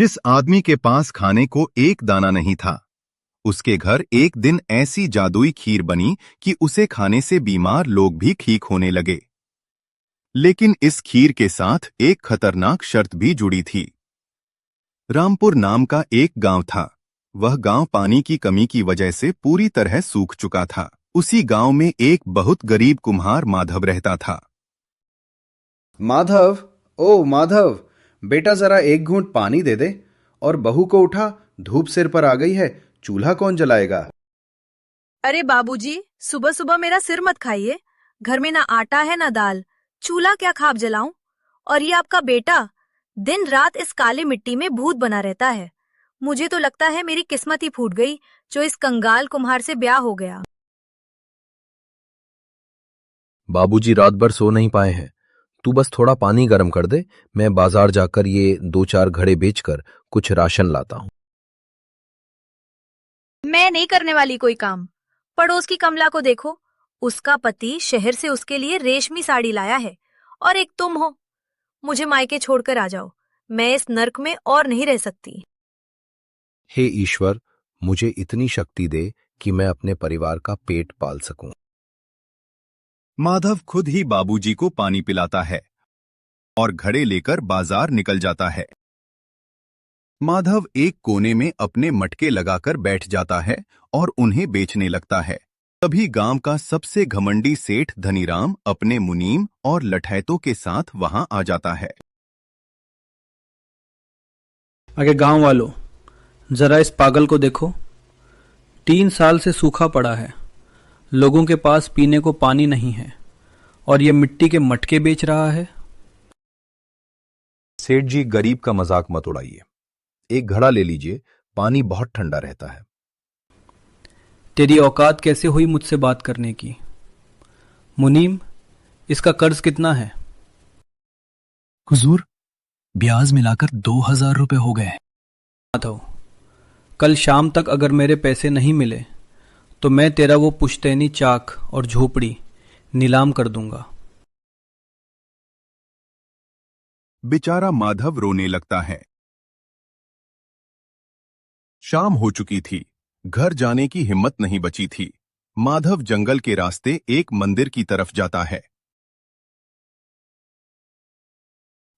जिस आदमी के पास खाने को एक दाना नहीं था, उसके घर एक दिन ऐसी जादुई खीर बनी कि उसे खाने से बीमार लोग भी ठीक होने लगे। लेकिन इस खीर के साथ एक खतरनाक शर्त भी जुड़ी थी। रामपुर नाम का एक गांव था। वह गांव पानी की कमी की वजह से पूरी तरह सूख चुका था। उसी गांव में एक बहुत गरीब कुम्हार माधव रहता था। माधव, ओ माधव, बेटा जरा एक घूंट पानी दे दे। और बहू को उठा, धूप सिर पर आ गई है, चूल्हा कौन जलाएगा? अरे बाबूजी, सुबह सुबह मेरा सिर मत खाइए। घर में ना आटा है ना दाल, चूल्हा क्या खाप जलाऊं? और ये आपका बेटा दिन रात इस काली मिट्टी में भूत बना रहता है। मुझे तो लगता है मेरी किस्मत ही फूट गई जो इस कंगाल कुम्हार से ब्याह हो गया। बाबूजी रात भर सो नहीं पाए हैं। तू बस थोड़ा पानी गर्म कर दे, मैं बाजार जाकर ये 2-4 घड़े बेचकर कुछ राशन लाता हूं। मैं नहीं करने वाली कोई काम। पड़ोस की कमला को देखो, उसका पति शहर से उसके लिए रेशमी साड़ी लाया है, और एक तुम हो। मुझे मायके छोड़कर आ जाओ, मैं इस नर्क में और नहीं रह सकती। हे ईश्वर, मुझे इतनी शक्ति दे कि मैं अपने परिवार का पेट पाल सकूं। माधव खुद ही बाबूजी को पानी पिलाता है और घड़े लेकर बाजार निकल जाता है। माधव एक कोने में अपने मटके लगाकर बैठ जाता है और उन्हें बेचने लगता है। तभी गांव का सबसे घमंडी सेठ धनीराम अपने मुनीम और लठैतों के साथ वहां आ जाता है। अरे गांव वालों, जरा इस पागल को देखो। 3 साल से सूखा पड़ा है, लोगों के पास पीने को पानी नहीं है, और ये मिट्टी के मटके बेच रहा है। सेठ जी, गरीब का मजाक मत उड़ाइए। एक घड़ा ले लीजिए, पानी बहुत ठंडा रहता है। तेरी औकात कैसे हुई मुझसे बात करने की? मुनीम, इसका कर्ज कितना है? हुजूर, ब्याज मिलाकर 2000 रुपए हो गए। माधव, कल शाम तक अगर मेरे पैसे नहीं मिले तो मैं तेरा वो पुश्तैनी चाक और झोपड़ी नीलाम कर दूंगा। बेचारा माधव रोने लगता है। शाम हो चुकी थी, घर जाने की हिम्मत नहीं बची थी। माधव जंगल के रास्ते एक मंदिर की तरफ जाता है।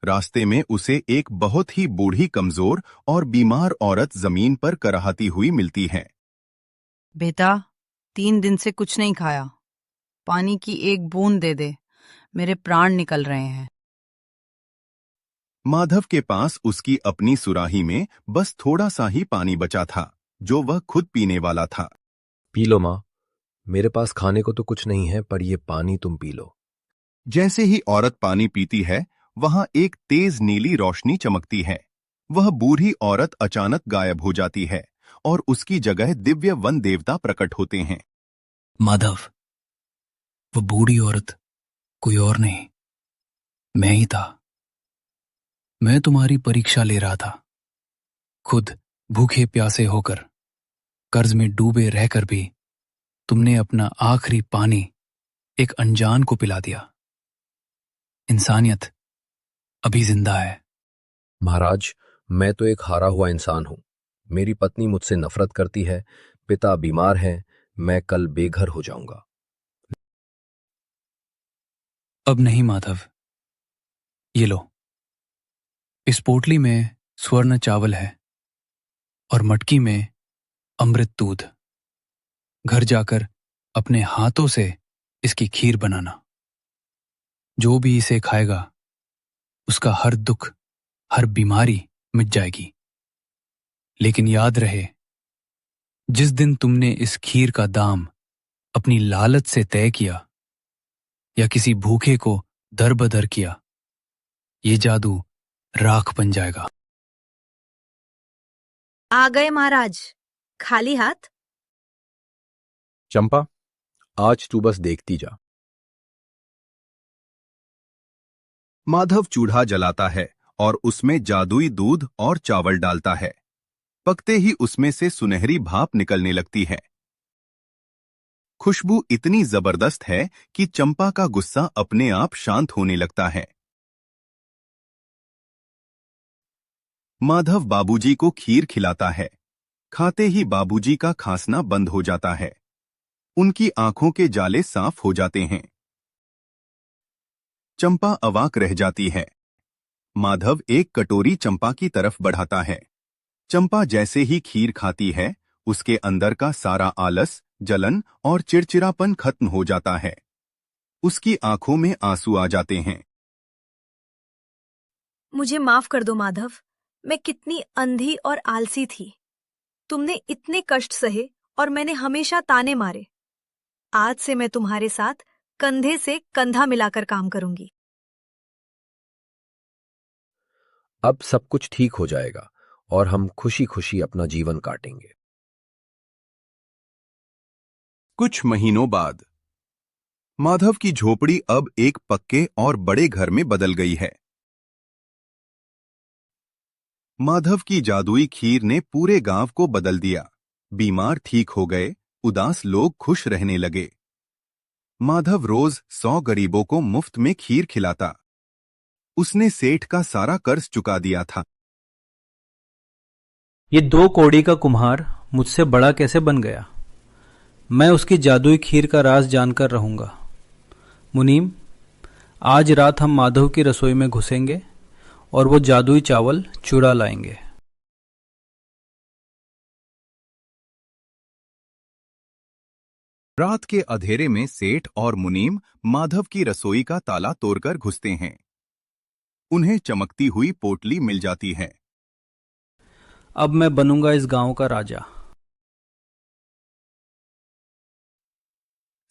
रास्ते में उसे एक बहुत ही बूढ़ी, कमजोर और बीमार औरत जमीन पर कराहती हुई मिलती है। बेटा, 3 दिन से कुछ नहीं खाया, पानी की एक बूंद दे दे, मेरे प्राण निकल रहे हैं। माधव के पास उसकी अपनी सुराही में बस थोड़ा सा ही पानी बचा था, जो वह खुद पीने वाला था। पी लो माँ, मेरे पास खाने को तो कुछ नहीं है, पर ये पानी तुम पी लो। जैसे ही औरत पानी पीती है, वहां एक तेज नीली रोशनी चमकती है। वह बूढ़ी औरत अचानक गायब हो जाती है और उसकी जगह दिव्य वन देवता प्रकट होते हैं। माधव, वो बूढ़ी औरत कोई और नहीं, मैं ही था। मैं तुम्हारी परीक्षा ले रहा था। खुद भूखे प्यासे होकर, कर्ज में डूबे रहकर भी तुमने अपना आखिरी पानी एक अनजान को पिला दिया। इंसानियत अभी जिंदा है। महाराज, मैं तो एक हारा हुआ इंसान हूं। मेरी पत्नी मुझसे नफरत करती है, पिता बीमार हैं, मैं कल बेघर हो जाऊंगा। अब नहीं माधव, ये लो, इस पोटली में स्वर्ण चावल है और मटकी में अमृत दूध। घर जाकर अपने हाथों से इसकी खीर बनाना। जो भी इसे खाएगा उसका हर दुख, हर बीमारी मिट जाएगी। लेकिन याद रहे, जिस दिन तुमने इस खीर का दाम अपनी लालच से तय किया या किसी भूखे को दर बदर किया, ये जादू राख बन जाएगा। आ गए महाराज, खाली हाथ? चंपा, आज तू बस देखती जा। माधव चूल्हा जलाता है और उसमें जादुई दूध और चावल डालता है। पकते ही उसमें से सुनहरी भाप निकलने लगती है। खुशबू इतनी जबरदस्त है कि चंपा का गुस्सा अपने आप शांत होने लगता है। माधव बाबूजी को खीर खिलाता है। खाते ही बाबूजी का खांसना बंद हो जाता है। उनकी आंखों के जाले साफ हो जाते हैं। चंपा अवाक रह जाती है। माधव एक कटोरी चंपा की तरफ बढ़ाता है। चंपा जैसे ही खीर खाती है, उसके अंदर का सारा आलस, जलन और चिड़चिड़ापन खत्म हो जाता है। उसकी आंखों में आंसू आ जाते हैं। मुझे माफ कर दो माधव, मैं कितनी अंधी और आलसी थी। तुमने इतने कष्ट सहे और मैंने हमेशा ताने मारे। आज से मैं तुम्हारे साथ कंधे से कंधा मिलाकर काम करूंगी। अब सब कुछ ठीक हो जाएगा और हम खुशी खुशी अपना जीवन काटेंगे। कुछ महीनों बाद माधव की झोपड़ी अब एक पक्के और बड़े घर में बदल गई है। माधव की जादुई खीर ने पूरे गांव को बदल दिया। बीमार ठीक हो गए, उदास लोग खुश रहने लगे। माधव रोज 100 गरीबों को मुफ्त में खीर खिलाता। उसने सेठ का सारा कर्ज चुका दिया था। ये 2 कौड़ी का कुम्हार मुझसे बड़ा कैसे बन गया? मैं उसकी जादुई खीर का राज जानकर रहूंगा। मुनीम, आज रात हम माधव की रसोई में घुसेंगे और वो जादुई चावल चुरा लाएंगे। रात के अंधेरे में सेठ और मुनीम माधव की रसोई का ताला तोड़कर घुसते हैं। उन्हें चमकती हुई पोटली मिल जाती है। अब मैं बनूंगा इस गांव का राजा।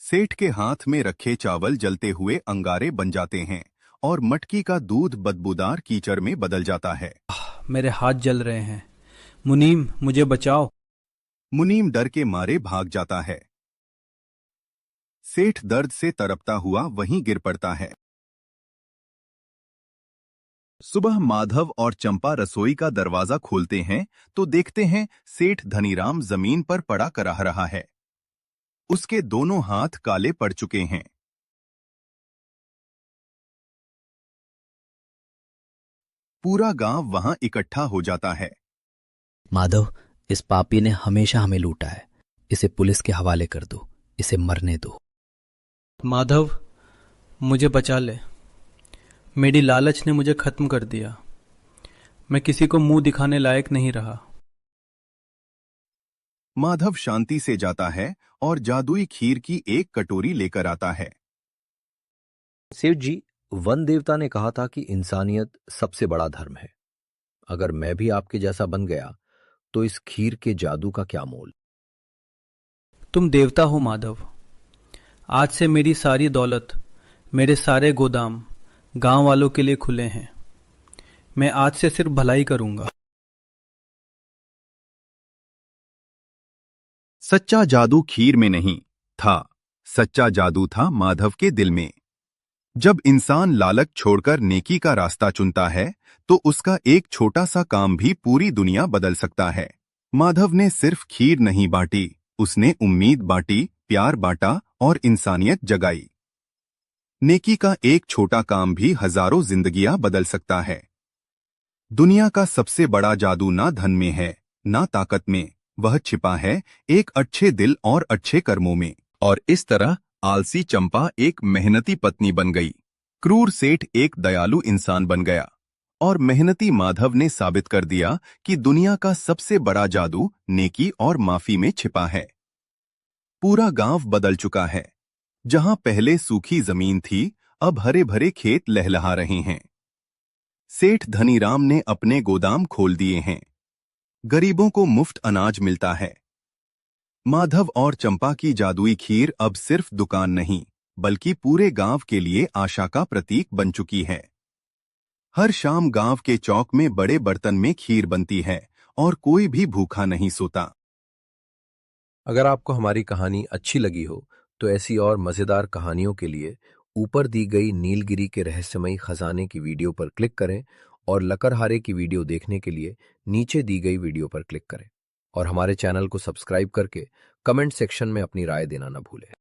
सेठ के हाथ में रखे चावल जलते हुए अंगारे बन जाते हैं और मटकी का दूध बदबूदार कीचड़ में बदल जाता है। मेरे हाथ जल रहे हैं। मुनीम, मुझे बचाओ। मुनीम डर के मारे भाग जाता है। सेठ दर्द से तड़पता हुआ वहीं गिर पड़ता है। सुबह माधव और चंपा रसोई का दरवाजा खोलते हैं तो देखते हैं सेठ धनीराम जमीन पर पड़ा कराह रहा है। उसके दोनों हाथ काले पड़ चुके हैं। पूरा गांव वहां इकट्ठा हो जाता है। माधव, इस पापी ने हमेशा हमें लूटा है। इसे पुलिस के हवाले कर दो, इसे मरने दो। माधव, मुझे बचा ले। मेरी लालच ने मुझे खत्म कर दिया। मैं किसी को मुंह दिखाने लायक नहीं रहा। माधव शांति से जाता है और जादुई खीर की एक कटोरी लेकर आता है। शिव जी, वन देवता ने कहा था कि इंसानियत सबसे बड़ा धर्म है। अगर मैं भी आपके जैसा बन गया तो इस खीर के जादू का क्या मोल? तुम देवता हो माधव। आज से मेरी सारी दौलत, मेरे सारे गोदाम गांव वालों के लिए खुले हैं। मैं आज से सिर्फ भलाई करूंगा। सच्चा जादू खीर में नहीं था, सच्चा जादू था माधव के दिल में। जब इंसान लालच छोड़कर नेकी का रास्ता चुनता है तो उसका एक छोटा सा काम भी पूरी दुनिया बदल सकता है। माधव ने सिर्फ खीर नहीं बांटी, उसने उम्मीद बांटी, प्यार बांटा और इंसानियत जगाई। नेकी का एक छोटा काम भी हजारों जिंदगियां बदल सकता है। दुनिया का सबसे बड़ा जादू ना धन में है, ना ताकत में, वह छिपा है एक अच्छे दिल और अच्छे कर्मों में। और इस तरह आलसी चंपा एक मेहनती पत्नी बन गई, क्रूर सेठ एक दयालु इंसान बन गया और मेहनती माधव ने साबित कर दिया कि दुनिया का सबसे बड़ा जादू नेकी और माफी में छिपा है। पूरा गांव बदल चुका है। जहां पहले सूखी जमीन थी, अब हरे भरे खेत लहलहा रहे हैं। सेठ धनीराम ने अपने गोदाम खोल दिए हैं। गरीबों को मुफ्त अनाज मिलता है। माधव और चंपा की जादुई खीर अब सिर्फ दुकान नहीं, बल्कि पूरे गांव के लिए आशा का प्रतीक बन चुकी है। हर शाम गांव के चौक में बड़े बर्तन में खीर बनती है और कोई भी भूखा नहीं सोता। अगर आपको हमारी कहानी अच्छी लगी हो तो ऐसी और मजेदार कहानियों के लिए ऊपर दी गई नीलगिरी के रहस्यमयी खजाने की वीडियो पर क्लिक करें और लकड़हारे की वीडियो देखने के लिए नीचे दी गई वीडियो पर क्लिक करें और हमारे चैनल को सब्सक्राइब करके कमेंट सेक्शन में अपनी राय देना न भूलें।